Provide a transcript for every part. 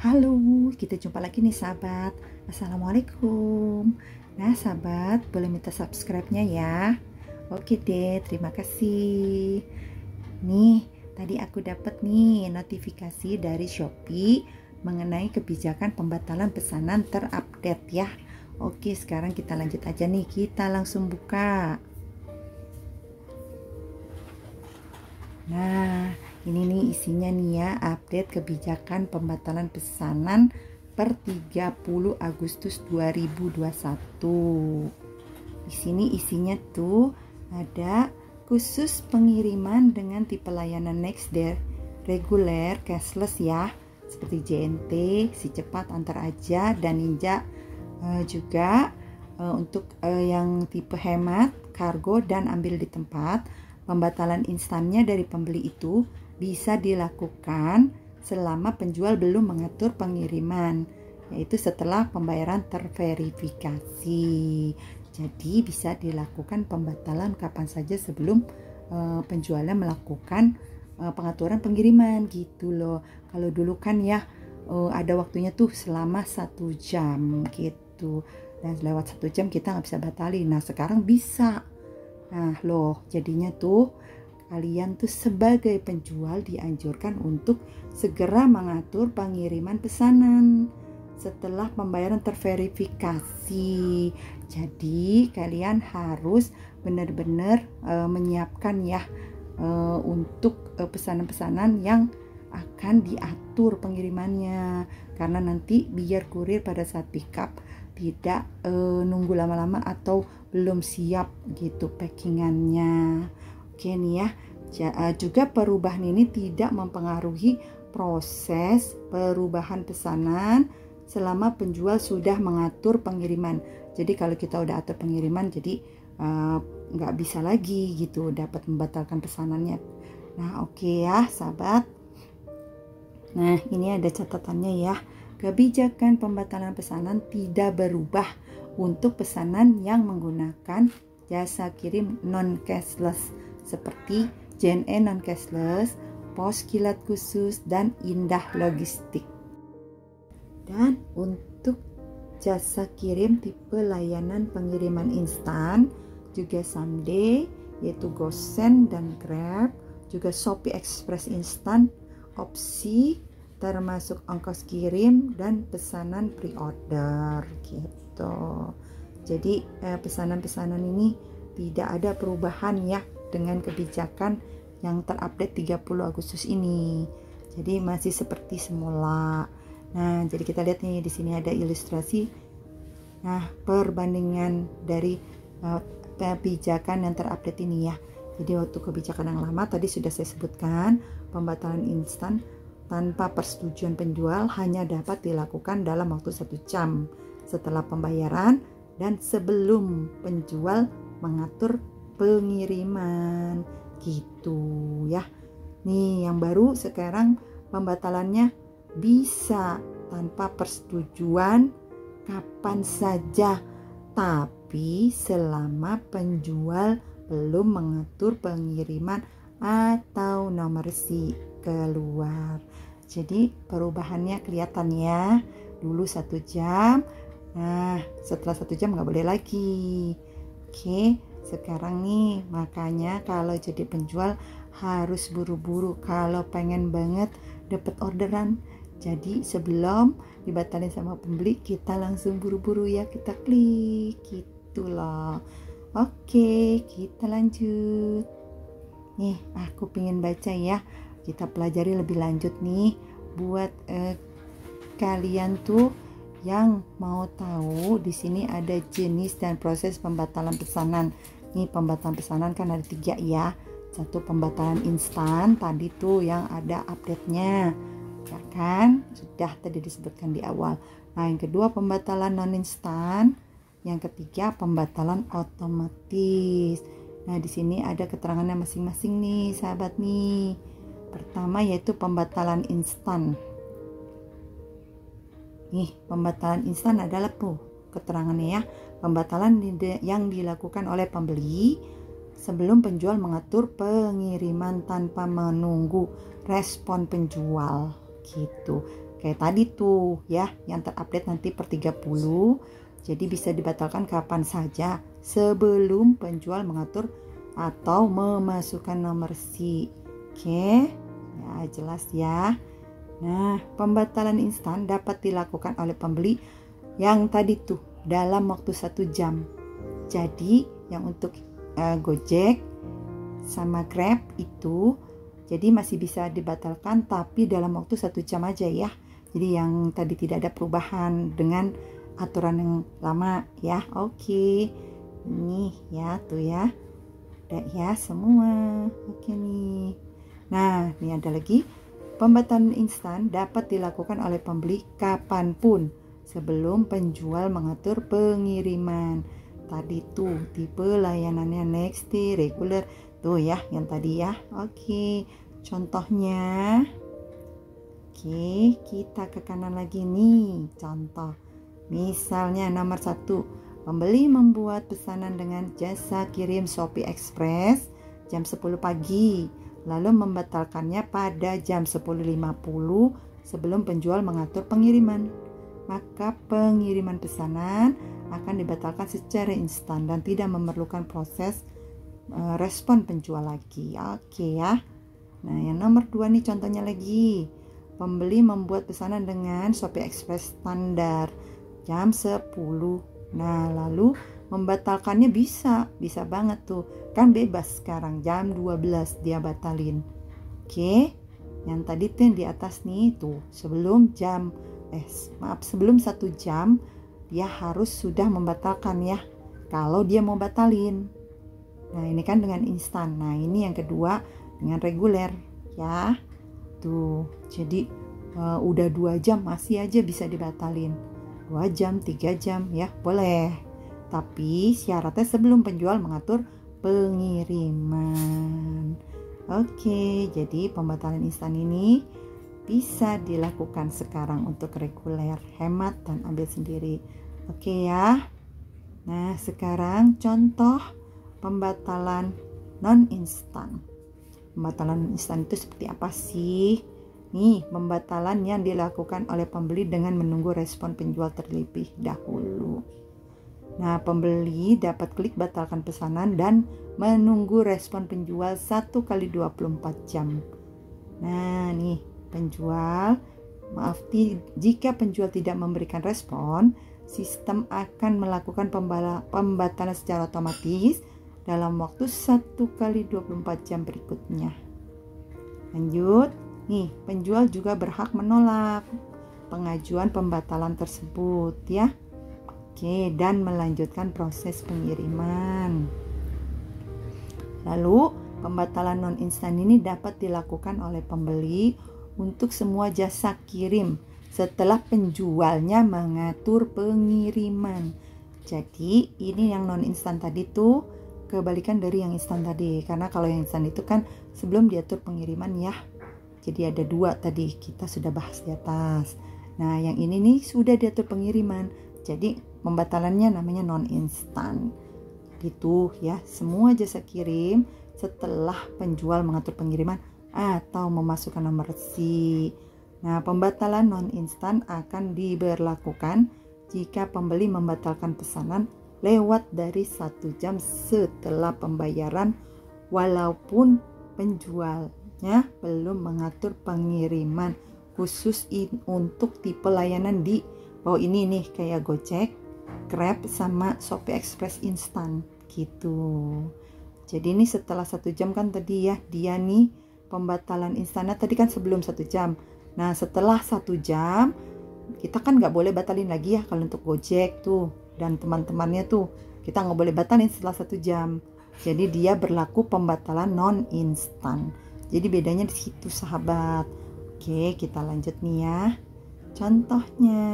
Halo, kita jumpa lagi nih sahabat. Assalamualaikum. Nah sahabat, boleh minta subscribe-nya ya. Oke deh, terima kasih. Nih, tadi aku dapat nih notifikasi dari Shopee mengenai kebijakan pembatalan pesanan terupdate ya. Oke, sekarang kita lanjut aja nih. Kita langsung buka. Nah, ini nih isinya nih ya, update kebijakan pembatalan pesanan per 30 Agustus 2021. Di sini isinya tuh ada khusus pengiriman dengan tipe layanan next day reguler cashless ya, seperti JNT, si cepat antar aja dan Ninja. Juga untuk yang tipe hemat, kargo dan ambil di tempat. Pembatalan instannya dari pembeli itu bisa dilakukan selama penjual belum mengatur pengiriman, yaitu setelah pembayaran terverifikasi. Jadi bisa dilakukan pembatalan kapan saja sebelum penjualnya melakukan pengaturan pengiriman gitu loh. Kalau dulu kan ya ada waktunya tuh selama 1 jam gitu, dan lewat 1 jam kita nggak bisa batalin. Nah sekarang bisa. Nah loh, jadinya tuh kalian tuh sebagai penjual dianjurkan untuk segera mengatur pengiriman pesanan setelah pembayaran terverifikasi. Jadi kalian harus benar-benar menyiapkan ya untuk pesanan-pesanan yang akan diatur pengirimannya, karena nanti biar kurir pada saat pick up tidak nunggu lama-lama atau belum siap gitu packingannya. Oke nih ya, juga perubahan ini tidak mempengaruhi proses perubahan pesanan selama penjual sudah mengatur pengiriman. Jadi kalau kita udah atur pengiriman, jadi nggak bisa lagi gitu dapat membatalkan pesanannya. Nah oke ya sahabat. Nah ini ada catatannya ya. Kebijakan pembatalan pesanan tidak berubah untuk pesanan yang menggunakan jasa kirim non-cashless seperti JNE non-cashless, Pos Kilat Khusus, dan Indah Logistik. Dan untuk jasa kirim tipe layanan pengiriman instan juga Someday, yaitu GoSend dan Grab, juga Shopee Express Instan, opsi termasuk ongkos kirim dan pesanan pre-order gitu. Jadi pesanan-pesanan ini tidak ada perubahan ya dengan kebijakan yang terupdate 30 Agustus ini. Jadi masih seperti semula. Nah, jadi kita lihat nih di sini ada ilustrasi. Nah, perbandingan dari kebijakan yang terupdate ini ya. Jadi waktu kebijakan yang lama tadi sudah saya sebutkan, pembatalan instan tanpa persetujuan penjual hanya dapat dilakukan dalam waktu 1 jam setelah pembayaran dan sebelum penjual mengatur pengiriman gitu ya. Nih yang baru sekarang pembatalannya bisa tanpa persetujuan kapan saja, tapi selama penjual belum mengatur pengiriman atau nomor SIM keluar. Jadi perubahannya kelihatan ya. Dulu 1 jam, nah setelah 1 jam nggak boleh lagi. Oke, sekarang nih makanya kalau jadi penjual harus buru-buru kalau pengen banget dapat orderan. Jadi sebelum dibatalin sama pembeli, kita langsung buru-buru ya, kita klik gitu loh. Oke, kita lanjut. Nih aku pengen baca ya, kita pelajari lebih lanjut nih buat kalian tuh yang mau tahu. Di sini ada jenis dan proses pembatalan pesanan. Nih pembatalan pesanan kan ada 3 ya. Satu pembatalan instan tadi tuh yang ada update-nya ya kan, sudah tadi disebutkan di awal. Nah yang kedua pembatalan non instan, yang ketiga pembatalan otomatis. Nah, di sini ada keterangannya masing-masing nih, sahabat nih. Pertama yaitu pembatalan instan. Nih, pembatalan instan adalah tuh keterangannya ya. Pembatalan yang dilakukan oleh pembeli sebelum penjual mengatur pengiriman tanpa menunggu respon penjual gitu. Kayak tadi tuh ya, yang terupdate nanti per 30. Jadi bisa dibatalkan kapan saja sebelum penjual mengatur atau memasukkan nomor SIM. Oke, ya jelas ya. Nah, pembatalan instan dapat dilakukan oleh pembeli yang tadi tuh dalam waktu 1 jam. Jadi yang untuk Gojek sama Grab itu jadi masih bisa dibatalkan tapi dalam waktu 1 jam aja ya. Jadi yang tadi tidak ada perubahan dengan aturan yang lama ya. Oke. Nih ya tuh ya. Udah ya semua. Oke nih. Nah, ini ada lagi. Pembatalan instan dapat dilakukan oleh pembeli kapanpun sebelum penjual mengatur pengiriman. Tadi tuh tipe layanannya next day, regular. Tuh ya, yang tadi ya. Oke, contohnya. Oke, kita ke kanan lagi nih. Contoh. Misalnya nomor 1, pembeli membuat pesanan dengan jasa kirim Shopee Express jam 10 pagi, lalu membatalkannya pada jam 10.50 sebelum penjual mengatur pengiriman. Maka pengiriman pesanan akan dibatalkan secara instan dan tidak memerlukan proses respon penjual lagi. Oke ya. Nah, yang nomor 2 nih contohnya lagi. Pembeli membuat pesanan dengan Shopee Express standar jam 10. Nah, lalu membatalkannya bisa banget tuh. Kan bebas sekarang jam 12 dia batalin. Oke. Yang tadi tuh yang di atas nih tuh, sebelum 1 jam dia harus sudah membatalkan ya. Kalau dia mau batalin. Nah, ini kan dengan instan. Nah, ini yang kedua dengan reguler ya. Tuh, jadi udah 2 jam masih aja bisa dibatalin. 2 jam, 3 jam ya boleh. Tapi syaratnya sebelum penjual mengatur pengiriman. Oke, jadi pembatalan instan ini bisa dilakukan sekarang untuk reguler, hemat dan ambil sendiri. Oke ya. Nah, sekarang contoh pembatalan non instan. Pembatalan instan itu seperti apa sih? Nih, pembatalan yang dilakukan oleh pembeli dengan menunggu respon penjual terlebih dahulu. Nah, pembeli dapat klik batalkan pesanan dan menunggu respon penjual 1 kali 24 jam. Nah, nih, jika penjual tidak memberikan respon, sistem akan melakukan pembatalan secara otomatis dalam waktu 1 kali 24 jam berikutnya. Lanjut, nih penjual juga berhak menolak pengajuan pembatalan tersebut ya. Oke, dan melanjutkan proses pengiriman. Lalu, pembatalan non instan ini dapat dilakukan oleh pembeli untuk semua jasa kirim setelah penjualnya mengatur pengiriman. Jadi, ini yang non instan tadi tuh kebalikan dari yang instan tadi, karena kalau yang instan itu kan sebelum diatur pengiriman ya. Jadi ada 2 tadi kita sudah bahas di atas. Nah, yang ini nih sudah diatur pengiriman. Jadi pembatalannya namanya non instan. Gitu ya. Semua jasa kirim setelah penjual mengatur pengiriman atau memasukkan nomor SIM. Nah, pembatalan non instan akan diberlakukan jika pembeli membatalkan pesanan lewat dari 1 jam setelah pembayaran walaupun penjualnya belum mengatur pengiriman khusus untuk tipe layanan di bawah ini nih kayak Gojek, Grab sama Shopee Express instan gitu. Jadi ini setelah 1 jam kan tadi ya dia nih pembatalan instannya tadi kan sebelum 1 jam. Nah, setelah 1 jam kita kan nggak boleh batalin lagi ya kalau untuk Gojek tuh dan teman-temannya tuh kita nggak boleh batalin setelah 1 jam. Jadi dia berlaku pembatalan non instan. Jadi bedanya di situ sahabat. Oke, kita lanjut nih ya. Contohnya.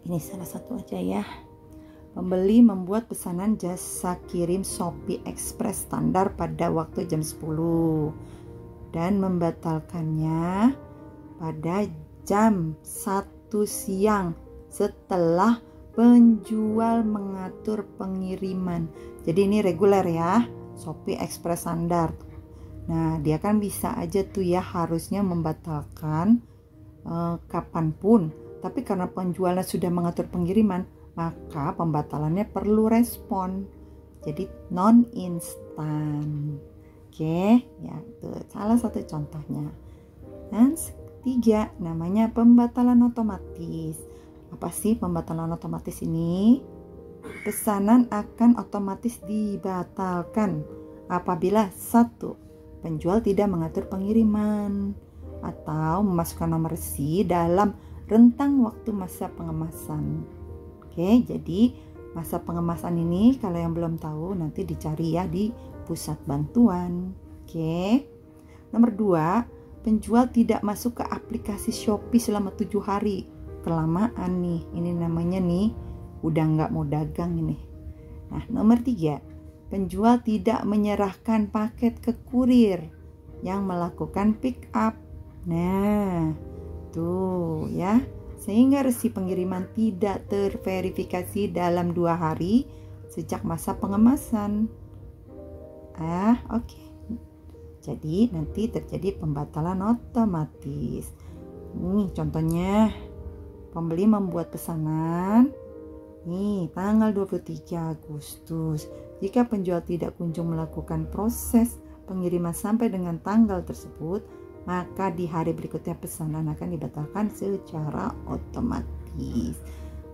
Ini salah satu aja ya. Pembeli membuat pesanan jasa kirim Shopee Express standar pada waktu jam 10 dan membatalkannya pada jam 1 siang setelah penjual mengatur pengiriman. Jadi ini reguler ya. Shopee Express Standard. Nah, dia kan bisa aja tuh ya harusnya membatalkan kapanpun. Tapi karena penjualnya sudah mengatur pengiriman, maka pembatalannya perlu respon. Jadi non instan. Oke, ya itu salah satu contohnya. Dan ketiga, namanya pembatalan otomatis. Apa sih pembatalan otomatis ini? Pesanan akan otomatis dibatalkan apabila 1. Penjual tidak mengatur pengiriman atau memasukkan nomor resi dalam rentang waktu masa pengemasan. Oke, jadi masa pengemasan ini kalau yang belum tahu nanti dicari ya di pusat bantuan. Oke. Nomor 2, penjual tidak masuk ke aplikasi Shopee selama 7 hari. Kelamaan nih, ini namanya nih udah nggak mau dagang ini. Nah, nomor 3, penjual tidak menyerahkan paket ke kurir yang melakukan pick up. Nah, tuh ya, sehingga resi pengiriman tidak terverifikasi dalam 2 hari sejak masa pengemasan. Oke. Jadi nanti terjadi pembatalan otomatis. Nih contohnya, pembeli membuat pesanan nih tanggal 23 Agustus. Jika penjual tidak kunjung melakukan proses pengiriman sampai dengan tanggal tersebut, maka di hari berikutnya pesanan akan dibatalkan secara otomatis.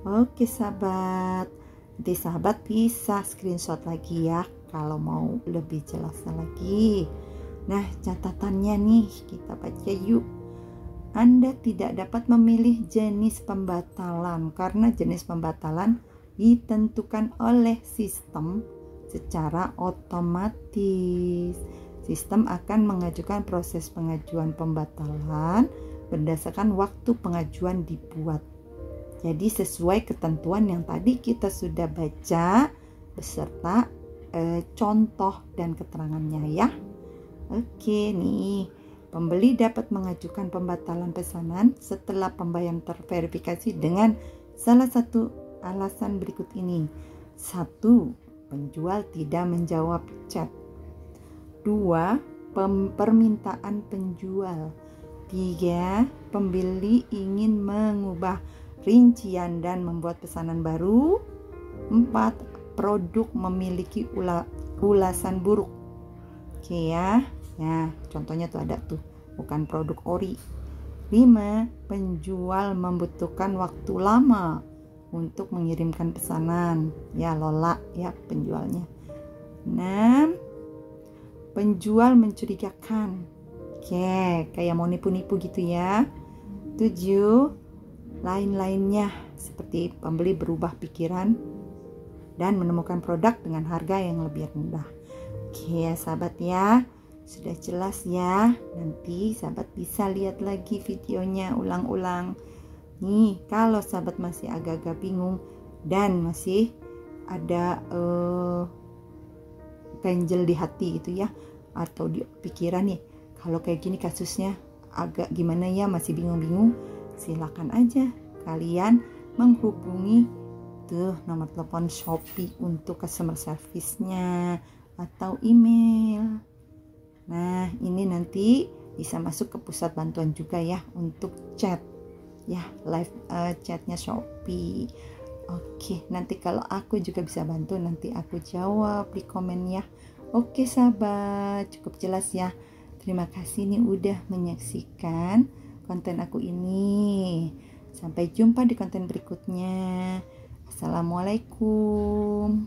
Oke sahabat, nanti sahabat bisa screenshot lagi ya kalau mau lebih jelasnya lagi. Nah, catatannya nih kita baca yuk. Anda tidak dapat memilih jenis pembatalan karena jenis pembatalan ditentukan oleh sistem secara otomatis. Sistem akan mengajukan proses pengajuan pembatalan berdasarkan waktu pengajuan dibuat. Jadi sesuai ketentuan yang tadi kita sudah baca beserta contoh dan keterangannya ya. Oke nih, pembeli dapat mengajukan pembatalan pesanan setelah pembayaran terverifikasi dengan salah satu alasan berikut ini. 1. Penjual tidak menjawab chat. 2. Permintaan penjual. 3. Pembeli ingin mengubah rincian dan membuat pesanan baru. 4. Produk memiliki ulasan buruk. Oke ya. Nah, contohnya tuh ada tuh, bukan produk ori. 5. Penjual membutuhkan waktu lama untuk mengirimkan pesanan. Ya, lola ya penjualnya. 6. Penjual mencurigakan. Oke, kayak mau nipu-nipu gitu ya. 7. Lain-lainnya seperti pembeli berubah pikiran dan menemukan produk dengan harga yang lebih rendah. Oke ya sahabat ya, sudah jelas ya. Nanti sahabat bisa lihat lagi videonya ulang-ulang. Nih, kalau sahabat masih agak-agak bingung dan masih ada ganjel di hati gitu ya, atau di pikiran nih, kalau kayak gini kasusnya agak gimana ya, masih bingung-bingung, silakan aja kalian menghubungi tuh nomor telepon Shopee untuk customer service-nya atau email. Nah, ini nanti bisa masuk ke pusat bantuan juga ya untuk chat ya, live chatnya Shopee. Oke, nanti kalau aku juga bisa bantu, nanti aku jawab di komen ya. Oke sahabat, cukup jelas ya. Terima kasih nih udah menyaksikan konten aku ini. Sampai jumpa di konten berikutnya. Assalamualaikum.